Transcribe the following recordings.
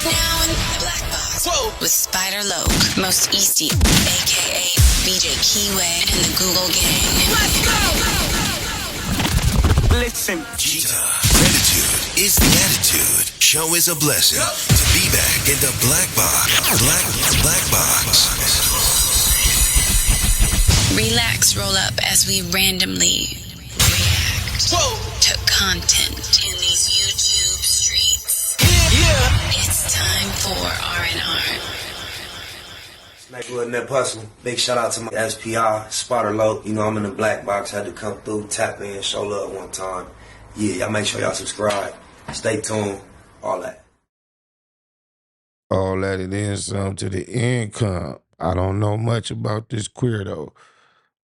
now in the black box. Whoa. With Spider Loke, Most Easty, aka BJ Keyway, and the Google Gang. Let's go! Listen, gratitude is the attitude. Show is a blessing. To be back in the black box. Black box. Relax, roll up as we randomly react to content in these YouTube streets. Yeah. It's time for R&R. Smack a little net hustle. Big shout out to my SPR, Spotter Low. You know I'm in the black box. Had to come through, tap in, show love one time. Yeah, y'all make sure y'all subscribe. Stay tuned. All that. All that and then some to the income. I don't know much about this queer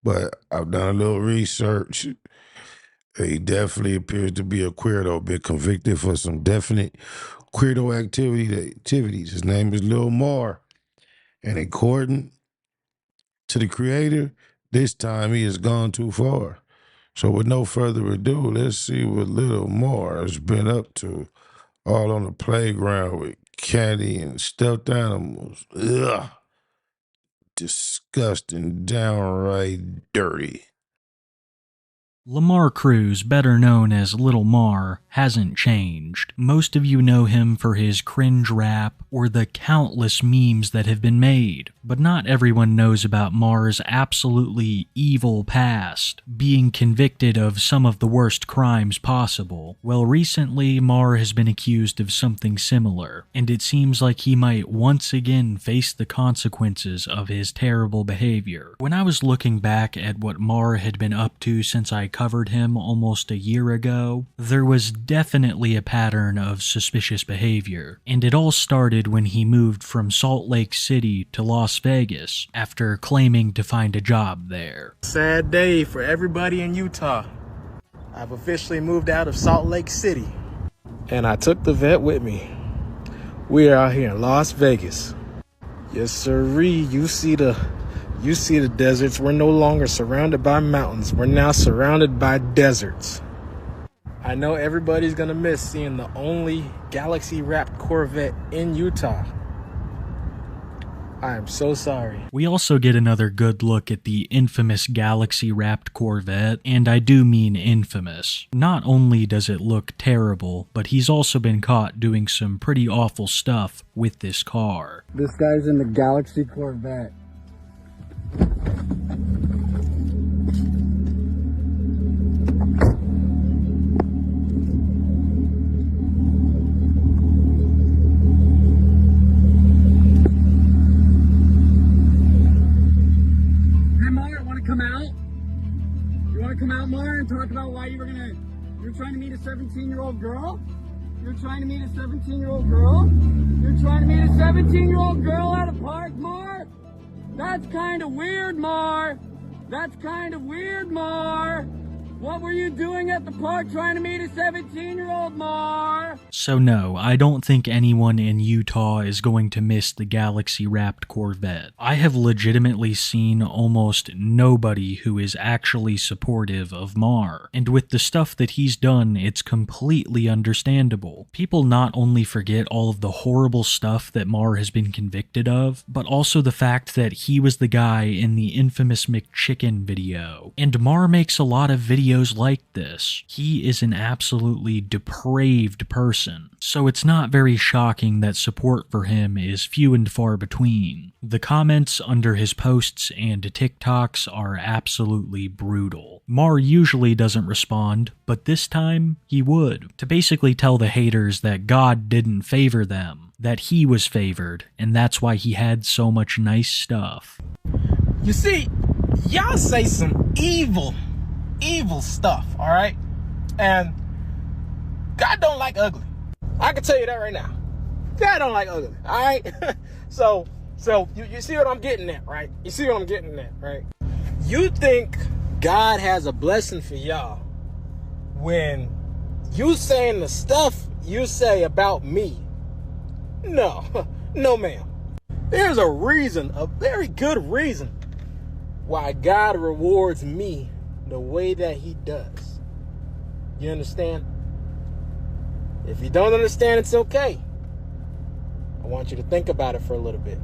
but I've done a little research. He definitely appears to be a queerdo, been convicted for some definite queerdo activities. His name is Lil Mar. And according to the creator, this time he has gone too far. So with no further ado, let's see what Lil Mar has been up to. All on the playground with candy and stuffed animals. Ugh. Disgusting, downright dirty. Lamar Cruz, better known as Lil Mar, hasn't changed. Most of you know him for his cringe rap or the countless memes that have been made, but not everyone knows about Mar's absolutely evil past, being convicted of some of the worst crimes possible. Well, recently, Mar has been accused of something similar, and it seems like he might once again face the consequences of his terrible behavior. When I was looking back at what Mar had been up to since I covered him almost a year ago, there was definitely a pattern of suspicious behavior, and it all started when he moved from Salt Lake City to Las Vegas after claiming to find a job there. Sad day for everybody in Utah. I've officially moved out of Salt Lake City, and I took the vet with me. We are out here in Las Vegas. Yes, sirree. You see the deserts. We're no longer surrounded by mountains. We're now surrounded by deserts. I know everybody's gonna miss seeing the only galaxy-wrapped Corvette in Utah. I am so sorry. We also get another good look at the infamous galaxy-wrapped Corvette, and I do mean infamous. Not only does it look terrible, but he's also been caught doing some pretty awful stuff with this car. This guy's in the Galaxy Corvette. Come out, Mar, and talk about why you're trying to meet a 17-year-old girl? You're trying to meet a 17-year-old girl? You're trying to meet a 17-year-old girl at a park, Mar? That's kind of weird, Mar. That's kind of weird, Mar. What were you doing at the park trying to meet a 17-year-old, Mar? So no, I don't think anyone in Utah is going to miss the galaxy-wrapped Corvette. I have legitimately seen almost nobody who is actually supportive of Mar. And with the stuff that he's done, it's completely understandable. People not only forget all of the horrible stuff that Mar has been convicted of, but also the fact that he was the guy in the infamous McChicken video. And Mar makes a lot of videos like this. He is an absolutely depraved person, so it's not very shocking that support for him is few and far between. The comments under his posts and TikToks are absolutely brutal. Mar usually doesn't respond, but this time he would, to basically tell the haters that God didn't favor them, that he was favored, and that's why he had so much nice stuff. You see, y'all say some evil stuff, all right? And God don't like ugly. I can tell you that right now. God don't like ugly, all right? So you see what I'm getting at, right? You see what I'm getting at, right? You think God has a blessing for y'all when you saying the stuff you say about me. No, no ma'am. There's a reason, a very good reason, why God rewards me the way that he does. You understand? If you don't understand, it's okay. I want you to think about it for a little bit.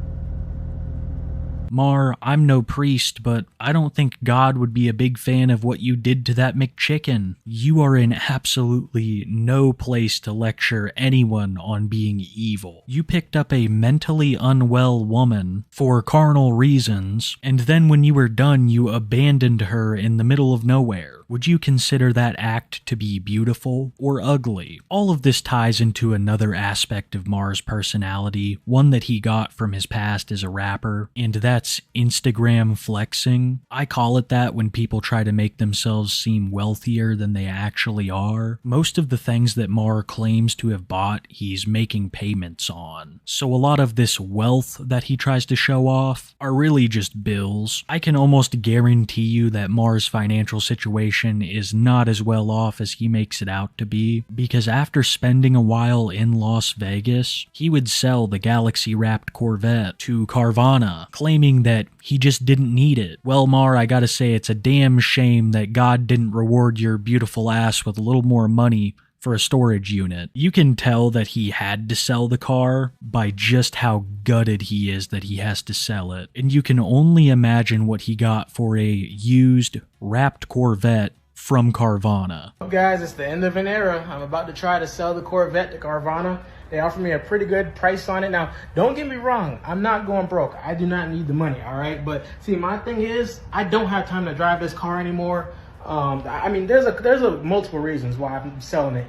Mar, I'm no priest, but I don't think God would be a big fan of what you did to that McChicken. You are in absolutely no place to lecture anyone on being evil. You picked up a mentally unwell woman for carnal reasons, and then when you were done, you abandoned her in the middle of nowhere. Would you consider that act to be beautiful or ugly? All of this ties into another aspect of Mar's personality, one that he got from his past as a rapper, and that's Instagram flexing. I call it that when people try to make themselves seem wealthier than they actually are. Most of the things that Mar claims to have bought, he's making payments on. So a lot of this wealth that he tries to show off are really just bills. I can almost guarantee you that Mar's financial situation is not as well off as he makes it out to be, because after spending a while in Las Vegas, he would sell the Galaxy-wrapped Corvette to Carvana, claiming that he just didn't need it. Well, Mar, I gotta say, it's a damn shame that God didn't reward your beautiful ass with a little more money for a storage unit. You can tell that he had to sell the car by just how gutted he is that he has to sell it. And you can only imagine what he got for a used, wrapped Corvette from Carvana. Guys, it's the end of an era. I'm about to try to sell the Corvette to Carvana. They offered me a pretty good price on it. Now, don't get me wrong. I'm not going broke. I do not need the money, all right? But see, my thing is, I don't have time to drive this car anymore. I mean, there's a multiple reasons why I'm selling it.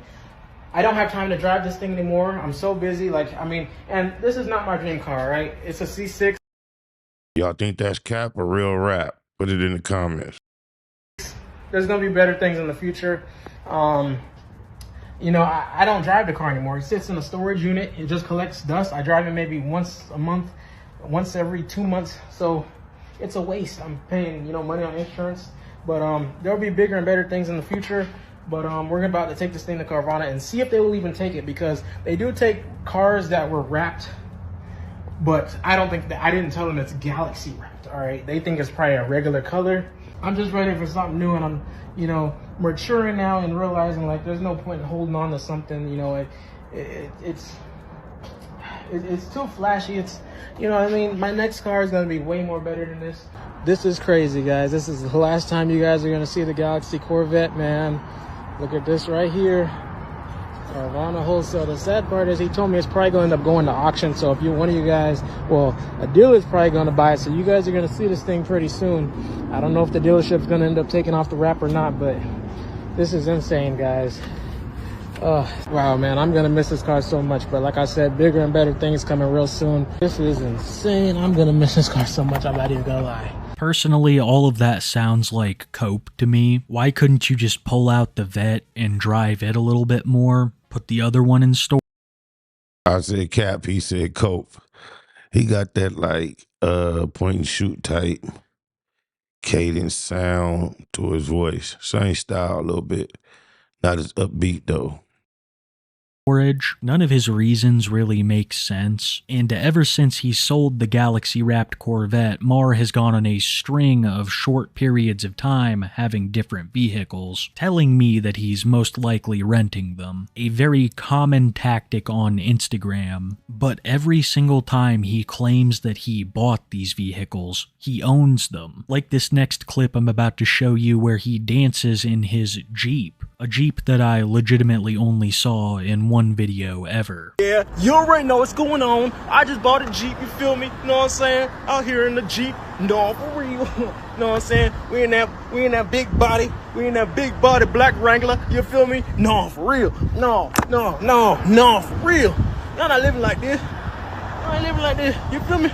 I don't have time to drive this thing anymore. I'm so busy. And this is not my dream car, right? It's a C6. Y'all think that's cap or real rap? Put it in the comments. There's gonna be better things in the future. You know, I don't drive the car anymore. It sits in a storage unit. It just collects dust. I drive it maybe once a month, once every 2 months. So it's a waste. I'm paying, money on insurance. But there'll be bigger and better things in the future. But we're about to take this thing to Carvana and see if they will even take it, because they do take cars that were wrapped. But I don't think that, I didn't tell them it's Galaxy wrapped. All right, they think it's probably a regular color. I'm just ready for something new, and I'm, maturing now and realizing like there's no point in holding on to something. It's too flashy. It's, my next car is gonna be way more better than this. This is crazy, guys. This is the last time you guys are gonna see the Galaxy Corvette, man. Look at this right here. Carvana wholesale. The sad part is he told me it's probably going to end up going to auction. So if you're one of you guys, well, a dealer is probably going to buy it. So you guys are going to see this thing pretty soon. I don't know if the dealership's going to end up taking off the wrap or not, but this is insane, guys. Wow, man, I'm going to miss this car so much. But like I said, bigger and better things coming real soon. This is insane. I'm going to miss this car so much. I'm not even going to lie. Personally, all of that sounds like cope to me. Why couldn't you just pull out the Vet and drive it a little bit more? Put the other one in store? I said cap, he said cope. He got that point and shoot type cadence sound to his voice. Same style a little bit. Not as upbeat though. None of his reasons really make sense, and ever since he sold the Galaxy-wrapped Corvette, Mar has gone on a string of short periods of time having different vehicles, telling me that he's most likely renting them. A very common tactic on Instagram, but every single time he claims that he bought these vehicles, he owns them. Like this next clip I'm about to show you where he dances in his Jeep. A Jeep that I legitimately only saw in one video ever. Yeah, you already know what's going on. I just bought a Jeep, you feel me? You know what I'm saying? Out here in the Jeep. No, for real. You know what I'm saying? We in that big body. We in that big body black Wrangler. You feel me? No, for real. No, for real. Y'all not living like this. Y'all ain't living like this. You feel me?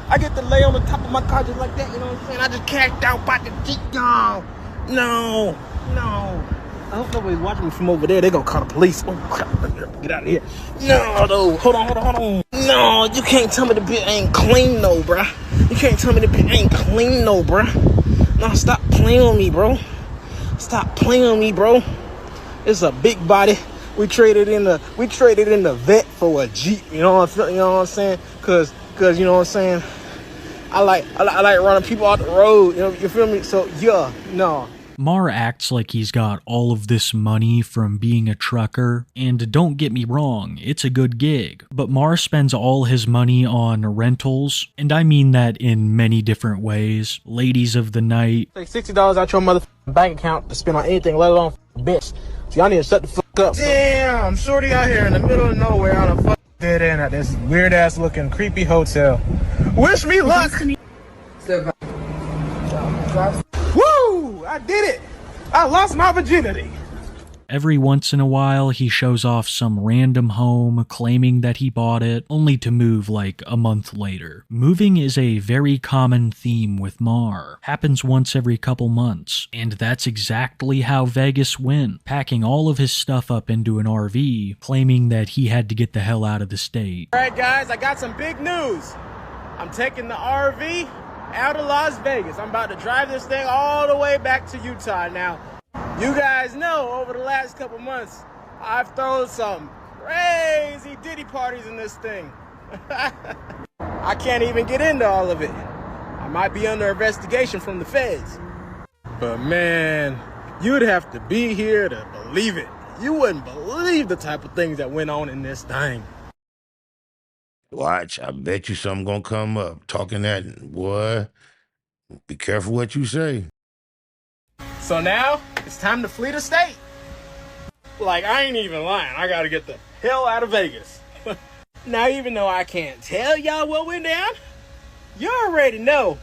I get to lay on the top of my car just like that, you know what I'm saying? I just cashed out by the Jeep, y'all. No. I hope nobody's watching me from over there. They gonna call the police. Oh crap, get out of here. No, hold on. No, you can't tell me the bit ain't clean though, bruh. You can't tell me the bit ain't clean though, bruh. No, stop playing with me, bro. Stop playing with me, bro. It's a big body. We traded in the Vet for a Jeep. You know what I'm saying? Cause you know what I'm saying? I like running people off the road. You feel me? So yeah, no. Mar acts like he's got all of this money from being a trucker, and don't get me wrong, it's a good gig, but Mar spends all his money on rentals, and I mean that in many different ways. Ladies of the night. Take $60 out your motherfucking bank account to spend on anything, let alone bitch. So y'all need to shut the fuck up. Damn, shorty out here in the middle of nowhere on a fucking dead end at this weird ass looking creepy hotel. Wish me luck. Woo! I did it! I lost my virginity. Every once in a while, he shows off some random home, claiming that he bought it, only to move like a month later. Moving is a very common theme with Mar. Happens once every couple months, and that's exactly how Vegas went, packing all of his stuff up into an RV, claiming that he had to get the hell out of the state. Alright guys, I got some big news. I'm taking the RV out of Las Vegas. I'm about to drive this thing all the way back to Utah now. You guys know over the last couple months, I've thrown some crazy Diddy parties in this thing. I can't even get into all of it. I might be under investigation from the feds. But man, you'd have to be here to believe it. You wouldn't believe the type of things that went on in this thing. Watch, I bet you something gonna come up. Talking that, boy, be careful what you say. So now, it's time to flee the state. Like, I ain't even lying. I gotta get the hell out of Vegas. Now, even though I can't tell y'all what went down, you already know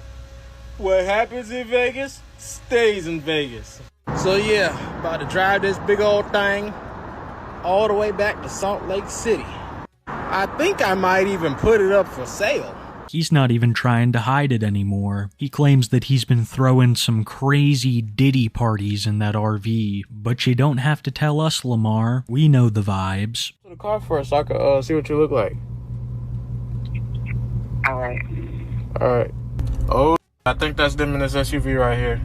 what happens in Vegas stays in Vegas. So yeah, about to drive this big old thing all the way back to Salt Lake City. I think I might even put it up for sale. He's not even trying to hide it anymore. He claims that he's been throwing some crazy Diddy parties in that RV, but you don't have to tell us, Lamar. We know the vibes. To the car first so I can see what you look like. Alright. Alright. Oh, I think that's them in this SUV right here.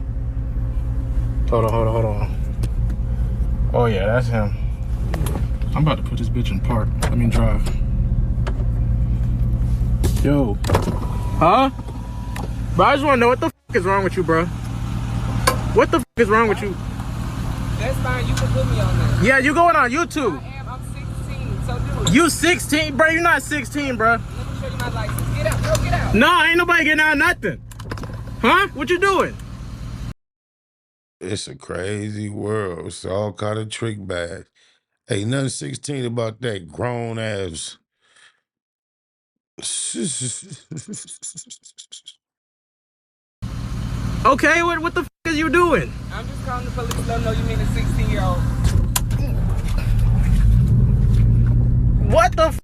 Hold on. Oh yeah, that's him. I'm about to put this bitch in park. Let me drive. Yo. Huh? Bro, I just want to know what the f is wrong with you, bro. What the f is wrong with you? That's fine. You can put me on there. Yeah, you going on YouTube. I am. I'm 16, so do it. You 16? Bro, you're not 16, bro. Let me show you my license. Get out. Bro, get out. No, ain't nobody getting out of nothing. Huh? What you doing? It's a crazy world. It's all kind of trick bags. Ain't nothing 16 about that grown ass. Okay, what the f is you doing? I'm just calling the police. Let them know you mean a 16-year-old. What the f?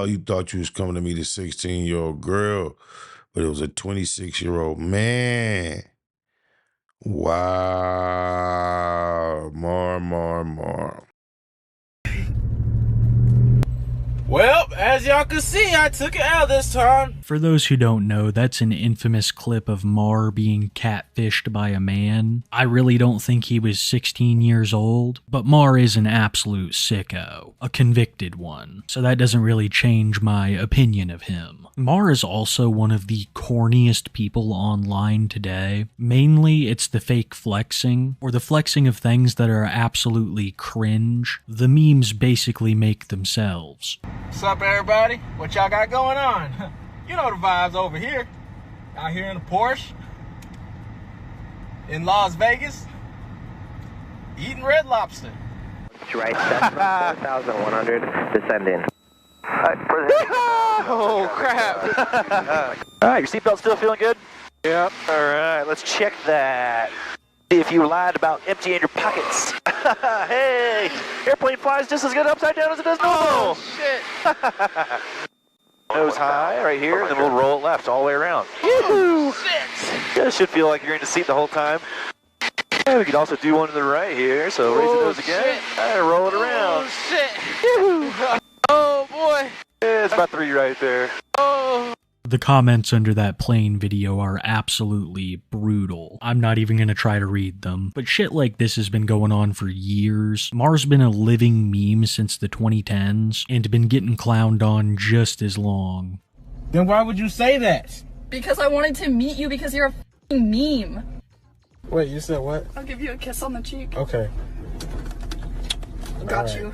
You thought you was coming to meet a 16-year-old girl, but it was a 26-year-old man. Wow. More. Well, as y'all can see, I took it out this time. For those who don't know, that's an infamous clip of Mar being catfished by a man. I really don't think he was 16 years old, but Mar is an absolute sicko, a convicted one, so that doesn't really change my opinion of him. Mar is also one of the corniest people online today. Mainly, it's the fake flexing, or the flexing of things that are absolutely cringe. The memes basically make themselves. What's up, everybody? What y'all got going on? You know the vibes over here. Out here in a Porsche. In Las Vegas. Eating Red Lobster. Right, that's 4,100, descending. Oh, crap. Alright, your seatbelt still feeling good? Yep. Alright, let's check that. See if you lied about emptying your pockets. Hey! Airplane flies just as good upside down as it does normal! Oh, shit. Nose high, right here, and then we'll roll it left all the way around. Oh, shit. Yeah, it should feel like you're in the seat the whole time. Yeah, we can also do one to the right here, so raise the nose again, and roll it around. Oh, shit. Oh, boy. Yeah, it's about 3 right there. Oh. The comments under that plane video are absolutely brutal. I'm not even gonna try to read them. But shit like this has been going on for years. Mar's been a living meme since the 2010s, and been getting clowned on just as long. Then why would you say that? Because I wanted to meet you because you're a f***ing meme. Wait, you said what? I'll give you a kiss on the cheek. Okay. Got All right. you.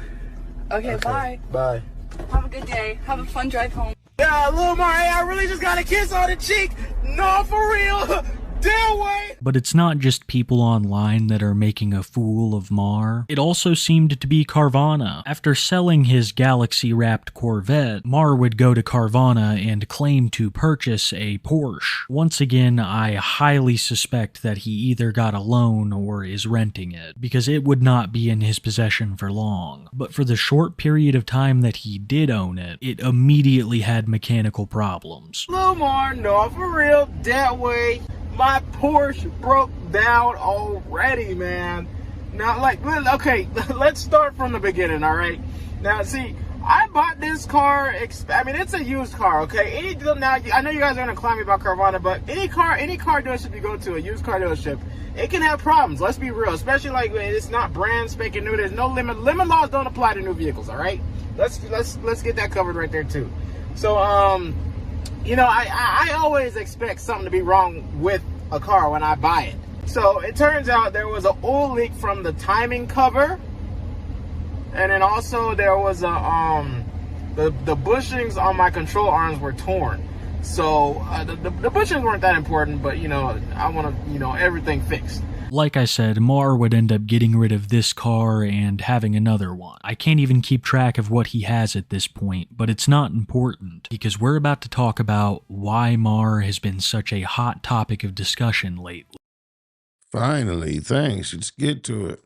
Okay, bye. Bye. Have a good day. Have a fun drive home. Yeah, Lil Mar, hey, I really just got a kiss on the cheek. No, for real. Damn way. But it's not just people online that are making a fool of Mar. It also seemed to be Carvana. After selling his Galaxy-wrapped Corvette, Mar would go to Carvana and claim to purchase a Porsche. Once again, I highly suspect that he either got a loan or is renting it, because it would not be in his possession for long. But for the short period of time that he did own it, it immediately had mechanical problems. Lil Mar, no, for real. That way. My Porsche broke down already, man. Now, like, okay, let's start from the beginning, all right? Now, see, I bought this car, I mean, it's a used car, okay? Now, I know you guys are going to clown me about Carvana, but any car dealership you go to, a used car dealership, it can have problems, let's be real, especially like it's not brand spanking new, there's no limit laws don't apply to new vehicles, all right? Let's get that covered right there, too. So, you know, I always expect something to be wrong with a car when I buy it. So it turns out there was an oil leak from the timing cover, and then also there was a the bushings on my control arms were torn. So the bushings weren't that important, but you know, I want to, you know, everything fixed. Like I said, Mar would end up getting rid of this car and having another one. I can't even keep track of what he has at this point, but it's not important, because we're about to talk about why Mar has been such a hot topic of discussion lately. Finally, thanks. Let's get to it.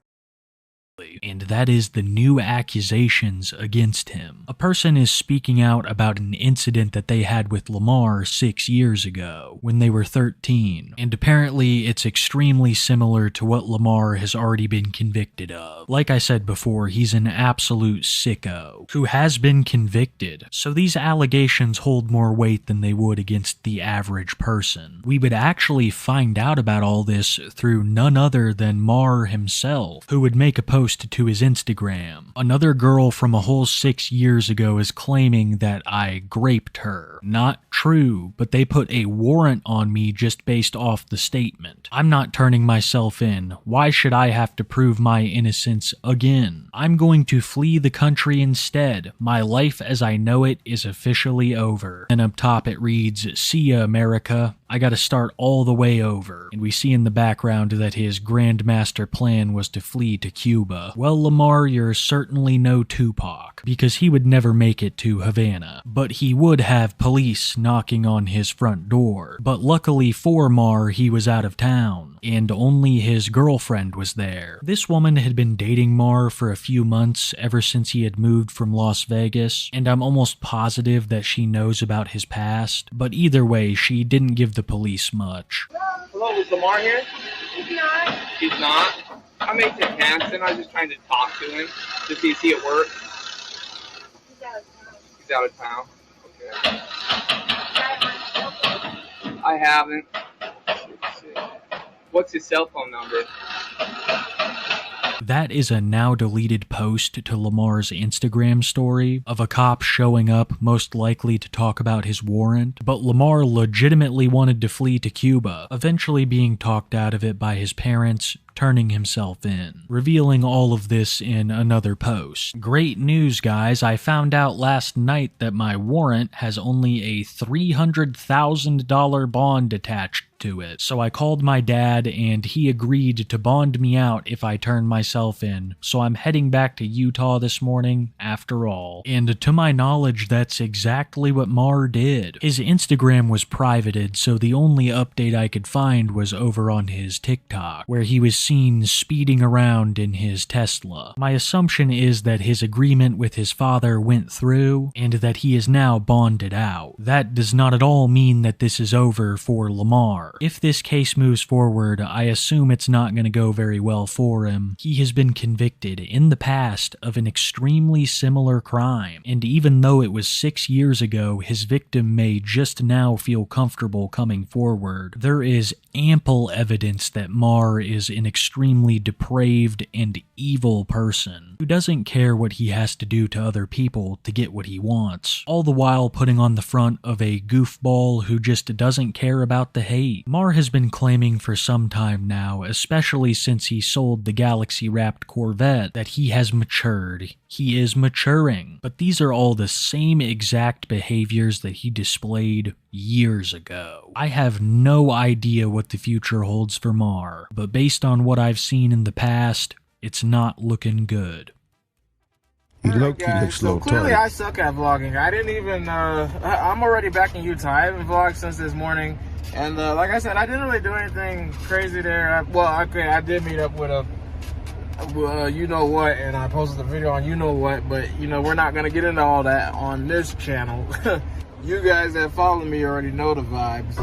And that is the new accusations against him. A person is speaking out about an incident that they had with Lilmar 6 years ago, when they were 13, and apparently it's extremely similar to what Lilmar has already been convicted of. Like I said before, he's an absolute sicko, who has been convicted, so these allegations hold more weight than they would against the average person. We would actually find out about all this through none other than Mar himself, who would make a post to his Instagram. Another girl from a whole 6 years ago is claiming that I graped her. Not true, but they put a warrant on me just based off the statement. I'm not turning myself in. Why should I have to prove my innocence again? I'm going to flee the country instead. My life as I know it is officially over. And up top it reads, "See ya, America. I gotta start all the way over." And we see in the background that his grandmaster plan was to flee to Cuba. Well, Lilmar, you're certainly no Tupac, because he would never make it to Havana. But he would have police knocking on his front door. But luckily for Mar, he was out of town, and only his girlfriend was there. This woman had been dating Mar for a few months ever since he had moved from Las Vegas, and I'm almost positive that she knows about his past. But either way, she didn't give the police much. Hello, is Lamar here? He's not. He's not? I made Tim Hansen. I was just trying to talk to him to see if he at work. He's out of town. Okay. I haven't. What's his cell phone number? That is a now deleted post to Lamar's Instagram story of a cop showing up, most likely to talk about his warrant, but Lamar legitimately wanted to flee to Cuba, eventually being talked out of it by his parents, turning himself in, revealing all of this in another post. Great news, guys. I found out last night that my warrant has only a $300,000 bond attached to it. So I called my dad and he agreed to bond me out if I turn myself in. So I'm heading back to Utah this morning after all. And to my knowledge, that's exactly what Mar did. His Instagram was privated, so the only update I could find was over on his TikTok, where he was seen speeding around in his Tesla. My assumption is that his agreement with his father went through and that he is now bonded out. That does not at all mean that this is over for Lilmar. If this case moves forward, I assume it's not going to go very well for him. He has been convicted in the past of an extremely similar crime, and even though it was 6 years ago, his victim may just now feel comfortable coming forward. There is ample evidence that Mar is an extremely depraved and evil person. who doesn't care what he has to do to other people to get what he wants, all the while putting on the front of a goofball who just doesn't care about the hate. Mar has been claiming for some time now, especially since he sold the Galaxy-wrapped Corvette, that he has matured. He is maturing. But these are all the same exact behaviors that he displayed years ago. I have no idea what the future holds for Mar, but based on what I've seen in the past, it's not looking good. He looks a So little clearly tired. I suck at vlogging. I didn't even, I'm already back in Utah. I haven't vlogged since this morning. And like I said, I didn't really do anything crazy there. I did meet up with a you know what, and I posted the video on you know what, but you know, we're not going to get into all that on this channel. You guys that follow me already know the vibes.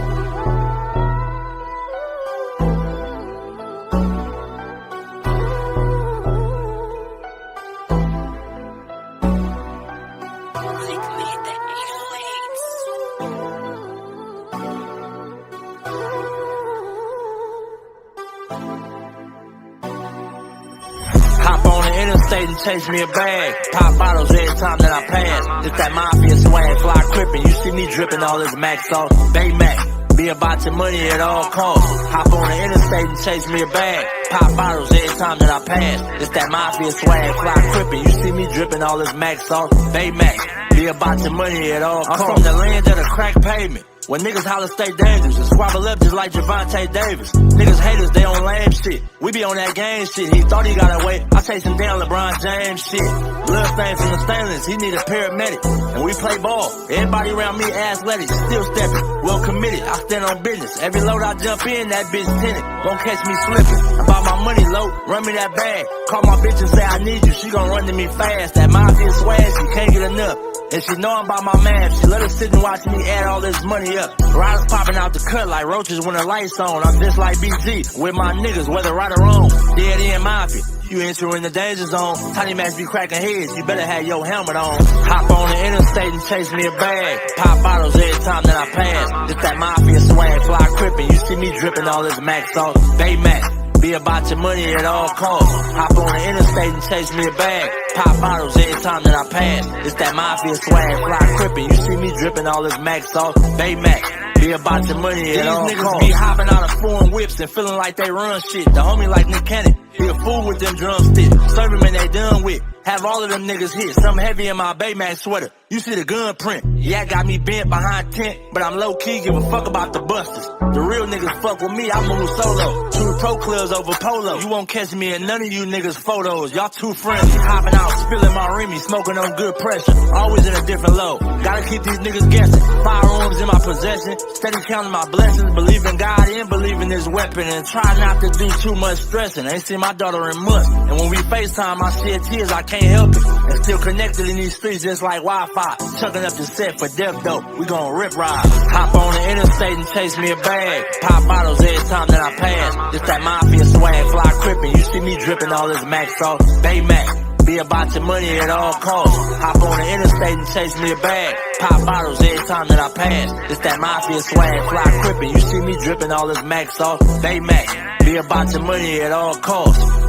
Hop on the interstate and chase me a bag. Pop bottles every time that I pass. It's that mafia swag, fly crippin'. You see me drippin' all this Mac sauce. Bay Mac, be about your money at all costs. Hop on the interstate and chase me a bag. Pop bottles every time that I pass. It's that mafia swag, fly crippin'. You see me drippin' all this Mac sauce. Bay Mac, be about your money at all costs. I'm from the land of the crack pavement. When niggas holler stay dangerous and squabble up just like Javante Davis. Niggas haters, they on lame shit. We be on that game shit. He thought he got away. I chase him down LeBron James shit. Blood stains from the stainless. He need a paramedic. And we play ball. Everybody around me athletic. Still stepping. Well committed. I stand on business. Every load I jump in, that bitch tinted. Won't catch me slipping. About my money low. Run me that bag. Call my bitch and say I need you. She gon' run to me fast. That mafia swag, she can't get enough. And she know I'm by my man. She let her sit and watch me add all this money up. Riders popping out the cut like roaches when the lights on. I'm just like BG with my niggas, whether right or wrong. Dead end mafia. You entering the danger zone. Tiny Macs be cracking heads. You better have your helmet on. Hop on the interstate and chase me a bag. Pop bottles every time that I pass. It's that mafia swag, fly crippin'. You see me dripping all this Mac sauce. Bay Mac. Be about your money at all costs. Hop on the interstate and chase me a bag. Pop bottles every time that I pass. It's that mafia swag, fly crippin'. You see me dripping all this Mac sauce. Bay Mac. Be about your money at all costs. These niggas be hopping out of foreign whips and feeling like they run shit. The homie like Nick Cannon. Be a fool with them drumsticks. Serve him and they done with. Have all of them niggas hit. Something heavy in my Baymax sweater. You see the gun print. Yeah, got me bent behind tent, but I'm low key, give a fuck about the busters. The real niggas fuck with me, I move solo. Two pro clubs over polo. You won't catch me in none of you niggas photos. Y'all too friendly. Hopping out, spilling my Remy, smoking on good pressure. Always in a different load. Gotta keep these niggas guessing. Firearms in my possession. Steady counting my blessings. Believe in God and believe in this weapon. And try not to do too much stressing. Ain't seen my daughter in months. And when we FaceTime, I shed tears, I can't help it. And still connected in these streets just like Wi-Fi. Chucking up the set for death though. We gon' rip ride. Hop on the interstate and chase me a bag. Pop bottles every time that I pass. It's that mafia swag, fly crippin'. You see me dripping all this Mac sauce. Bay Mac. Be about your money at all costs. Hop on the interstate and chase me a bag. Pop bottles every time that I pass. It's that mafia swag, fly crippin'. You see me dripping all this Mac sauce. Bay Mac. Be about your money at all costs.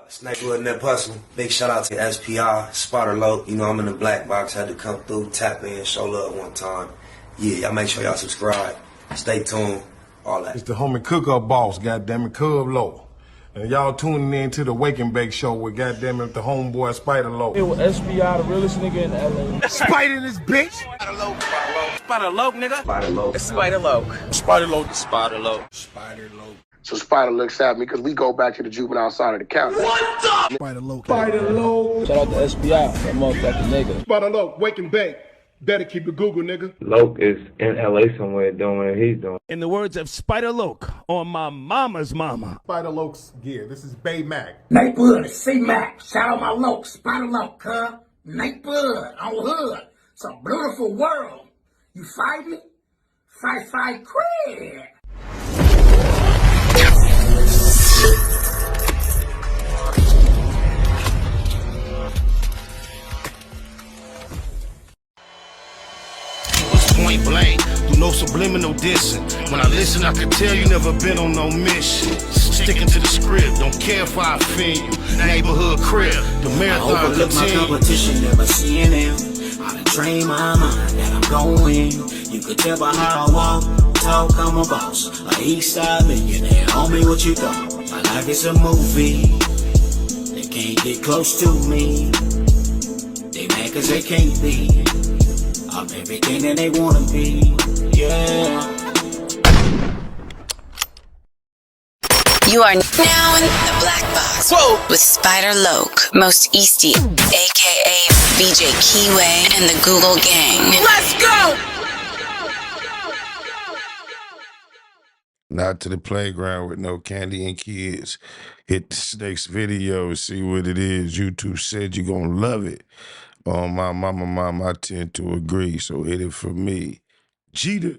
Snakewood and that hustle. Big shout out to SPI, Spotter Low. You know, I'm in the black box. Had to come through, tap in, show love one time. Yeah, y'all make sure y'all subscribe. Stay tuned. All that. It's the homie cook-up boss, goddammit, Cub Low. And y'all tuning in to the Wake and Bake show with goddammit the homeboy Spider Low. It was SPI, the realest nigga in LA. Spider this bitch! Spider Low, Spider Low, nigga. Spider Low. It's Spider Low. Spider Low. Spider Low. Spider Low. So Spider looks at me because we go back to the juvenile side of the county. What the? Spider Low. Spider Low. Shout out to SPI, that motherfucking nigga. Spider Low, Wake and Bake. Better keep it Google, nigga. Loke is in LA somewhere doing what he's doing. In the words of Spider Loke on my mama's mama. Spider Loke's gear. This is Bay Mac. Nightblood, C-Mac. Shout out my Loke, Spider Loke, huh? Nightblood, on hood. It's a beautiful world. You fight me? Fight, crib. point blank, through no subliminal dissing. When I listen, I can tell you never been on no mission. Sticking to the script, don't care if I offend you. Neighborhood crib, the marathon I overlook my continue. competition, never seeing them. I done trained my mind that I'm going. You could tell by how I walk, talk, I'm a boss. A east side millionaire, homie, what you thought? My life is a movie. They can't get close to me. They mad cause they can't be. I'm everything that they wanna be. Yeah. You are now in the black box. Whoa. With Spider Loke, Most Easty, aka VJ Keyway, and the Google Gang. Let's go! Not to the playground with no candy and kids. Hit this next video, see what it is. YouTube said you're gonna love it. On my mama, I tend to agree. So hit it for me. Jeter.